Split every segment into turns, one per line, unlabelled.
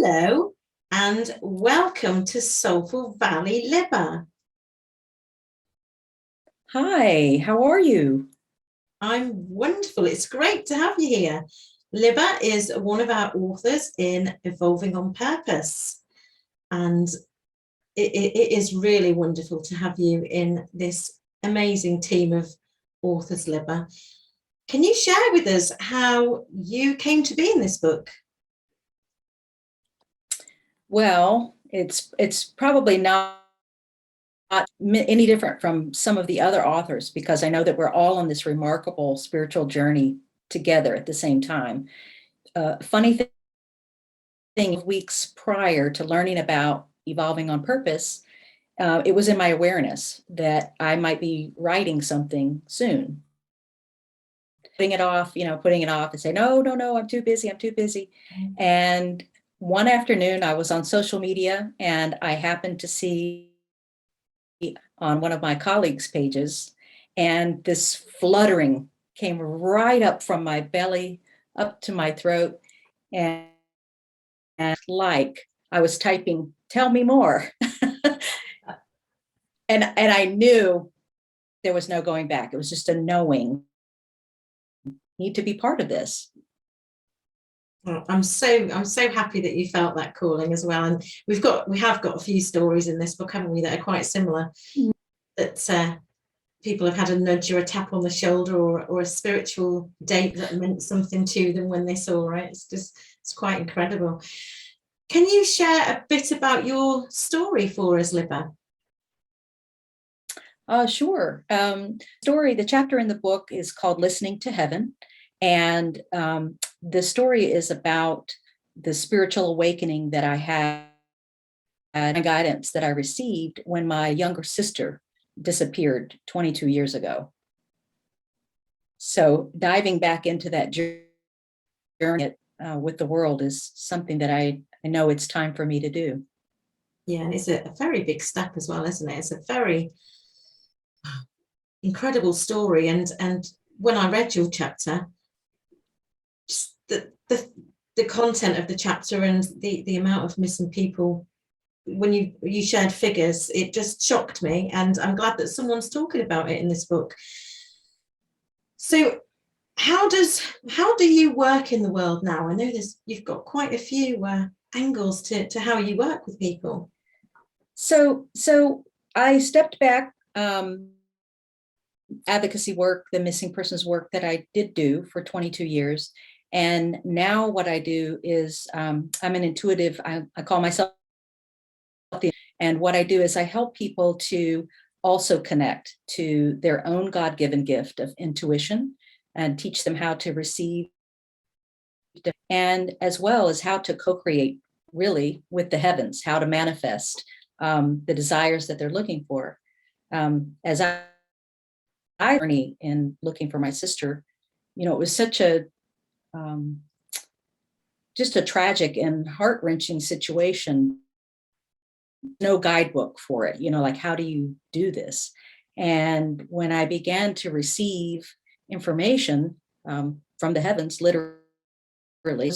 Hello and welcome to Soulful Valley Libba.
Hi, how are you?
I'm wonderful. It's great to have you here. Libba is one of our authors in Evolving on Purpose, and it is really wonderful to have you in this amazing team of authors, Libba. Can you share with us how you came to be in this book?
Well, it's probably not any different from some of the other authors because I know that we're all on this remarkable spiritual journey together at the same time. Funny thing, weeks prior to learning about evolving on purpose, it was in my awareness that I might be writing something soon. Putting it off and say, no, no, no, I'm too busy, I'm too busy. And one afternoon I was on social media and I happened to see on one of my colleagues' pages, and this fluttering came right up from my belly up to my throat, and like I was typing, tell me more. and I knew there was no going back. It was just a knowing, need to be part of this.
Well, I'm so happy that you felt that calling as well, and we have got a few stories in this book, haven't we, that are quite similar. That people have had a nudge or a tap on the shoulder, or a spiritual date that meant something to them when they saw it. It's quite incredible. Can you share a bit about your story for us, Libba?
Sure. The chapter in the book is called Listening to Heaven. And the story is about the spiritual awakening that I had and guidance that I received when my younger sister disappeared 22 years ago. So diving back into that journey with the world is something that I know it's time for me to do.
Yeah, and it's a very big step as well, isn't it? It's a very incredible story. And when I read your chapter, just the content of the chapter and the amount of missing people, when you shared figures, it just shocked me, and I'm glad that someone's talking about it in this book. So how do you work in the world now? I know you've got quite a few angles to how you work with people.
So I stepped back, advocacy work, the missing persons work that I did do for 22 years. And now what I do is I'm an intuitive, I call myself, and what I do is I help people to also connect to their own God-given gift of intuition and teach them how to receive, and as well as how to co-create really with the heavens, how to manifest the desires that they're looking for. As I journey in looking for my sister, it was such a just a tragic and heart-wrenching situation. No guidebook for it, like how do you do this? And when I began to receive information from the heavens, literally,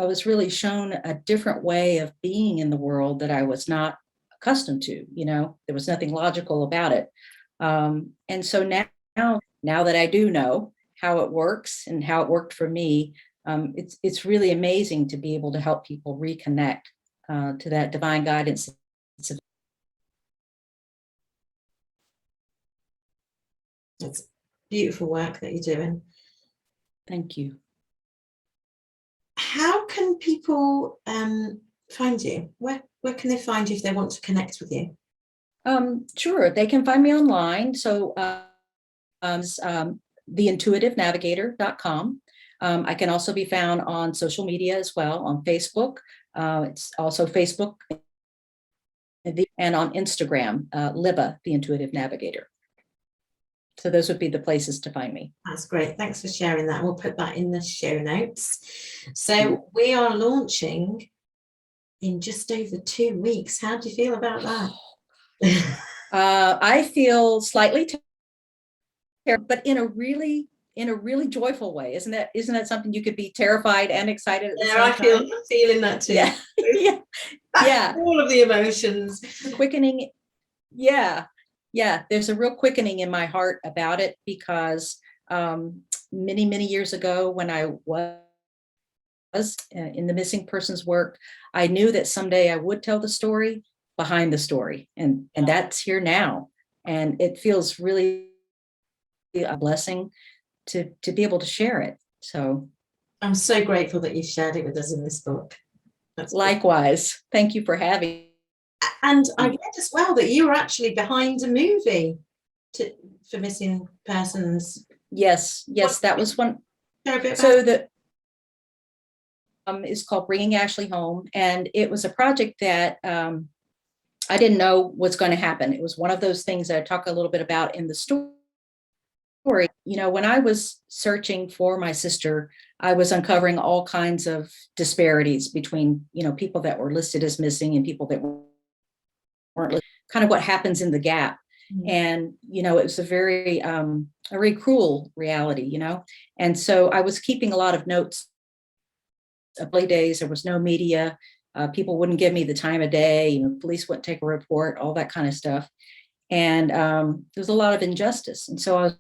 I was really shown a different way of being in the world that I was not accustomed to. There was nothing logical about it. And so now that I do know how it works and how it worked for me, it's really amazing to be able to help people reconnect to that divine guidance.
It's beautiful work that you're doing.
Thank you.
How can people find you? Where can they find you if they want to connect with you?
Sure, they can find me online. So theintuitivenavigator.com. I can also be found on social media as well, on Facebook. It's also Facebook and on Instagram, Libba, the Intuitive Navigator. So those would be the places to find me.
That's great. Thanks for sharing that. We'll put that in the show notes. So we are launching in just over 2 weeks. How do you feel about that?
I feel slightly terrible, but in a really in a really joyful way. Isn't that something? You could be terrified and excited at the
Yeah,
same time?
I'm feeling that too.
Yeah. Yeah. Yeah.
All of the emotions.
Quickening. Yeah. Yeah. There's a real quickening in my heart about it because many, many years ago when I was in the missing persons work, I knew that someday I would tell the story behind the story. And that's here now. And it feels really a blessing to be able to share it. So
I'm so grateful that you shared it with us in this book. That's
likewise, thank you for having.
And I read as well that you were actually behind a movie for missing persons.
Yes, that was one.
So
the is called Bringing Ashley Home, and it was a project that I didn't know was going to happen. It was one of those things that I talk a little bit about in the story. When I was searching for my sister, I was uncovering all kinds of disparities between, people that were listed as missing and people that weren't listed, kind of what happens in the gap. Mm-hmm. And, it was a very cruel reality, And so I was keeping a lot of notes of play days. There was no media. People wouldn't give me the time of day, police wouldn't take a report, all that kind of stuff. And there was a lot of injustice. And so I was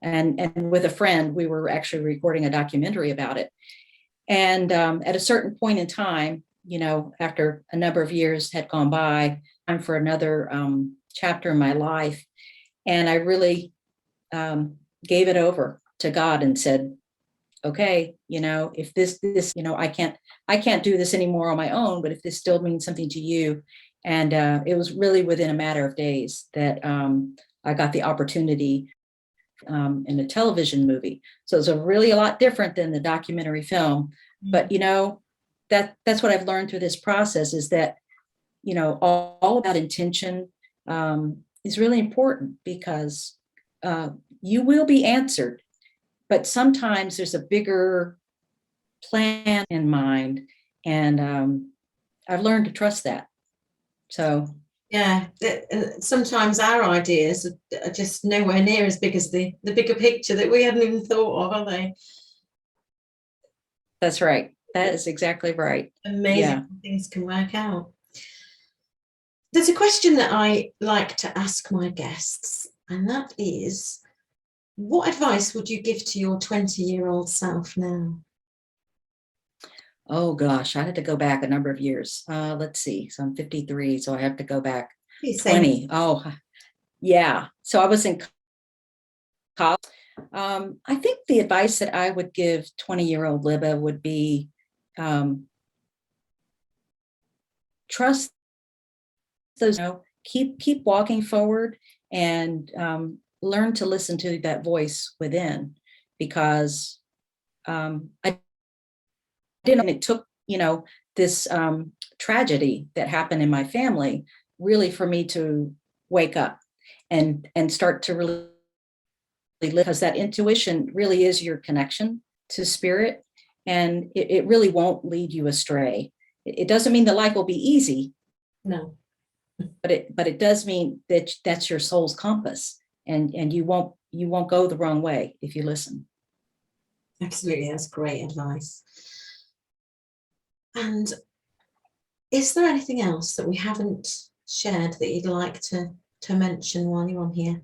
and with a friend, we were actually recording a documentary about it. And at a certain point in time, after a number of years had gone by, time for another chapter in my life. And I really gave it over to God and said, okay, if this, I can't do this anymore on my own, but if this still means something to you. And it was really within a matter of days that I got the opportunity in a television movie. So it's a lot different than the documentary film. But, that's what I've learned through this process is that, all about intention is really important because you will be answered. But sometimes there's a bigger plan in mind. And I've learned to trust that. So
yeah, sometimes our ideas are just nowhere near as big as the bigger picture that we hadn't even thought of, are they?
That's right. That is exactly right.
Amazing how things can work out. There's a question that I like to ask my guests, and that is, what advice would you give to your 20-year-old self now?
Oh gosh, I had to go back a number of years. Let's see. So I'm 53, so I have to go back 20. Oh, yeah. So I was in college. I think the advice that I would give 20-year-old Libba would be trust those, keep walking forward and learn to listen to that voice within, because I didn't. It took, this tragedy that happened in my family really for me to wake up and start to really live, because that intuition really is your connection to spirit, and it really won't lead you astray. It doesn't mean that life will be easy.
No.
But it does mean that that's your soul's compass, and you won't go the wrong way if you listen.
Absolutely, that's great advice. And is there anything else that we haven't shared that you'd like to mention while you're on here?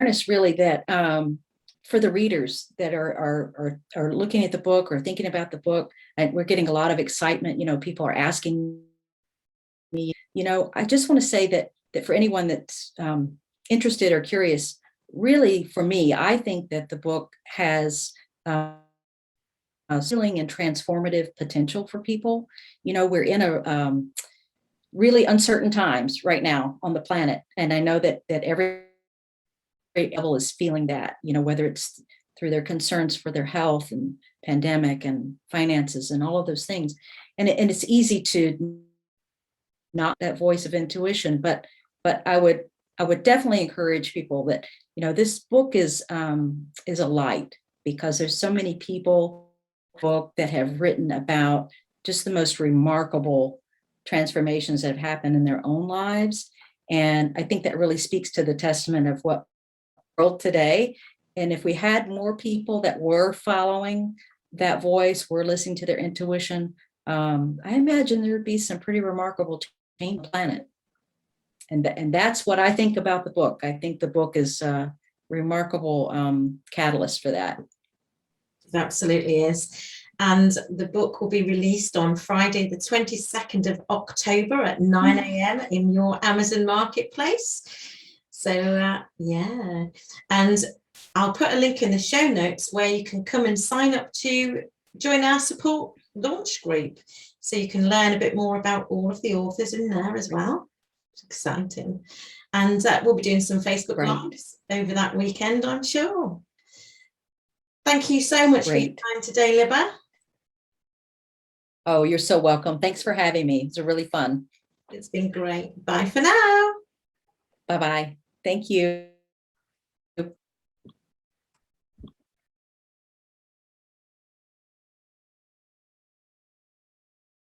It's really that for the readers that are looking at the book or thinking about the book, and we're getting a lot of excitement. People are asking me. I just want to say that for anyone that's interested or curious, really, for me, I think that the book has healing and transformative potential for people. We're in a really uncertain times right now on the planet, and I know that every level is feeling that. Whether it's through their concerns for their health and pandemic and finances and all of those things, and it's easy to not that voice of intuition, but I would definitely encourage people that this book is a light, because there's so many people that have written about just the most remarkable transformations that have happened in their own lives, and I think that really speaks to the testament of what world today. And if we had more people that were following that voice, were listening to their intuition, I imagine there would be some pretty remarkable change on the planet. And that's what I think about the book. I think the book is a remarkable catalyst for that.
It absolutely is. And the book will be released on Friday, the 22nd of October at 9 a.m. in your Amazon marketplace. So, yeah. And I'll put a link in the show notes where you can come and sign up to join our support launch group. So you can learn a bit more about all of the authors in there as well. It's exciting. And we'll be doing some Facebook Lives over that weekend, I'm sure. Thank you so much for your time today, Libba.
Oh, you're so welcome. Thanks for having me. It's really fun.
It's been great. Bye for now.
Bye-bye. Thank you.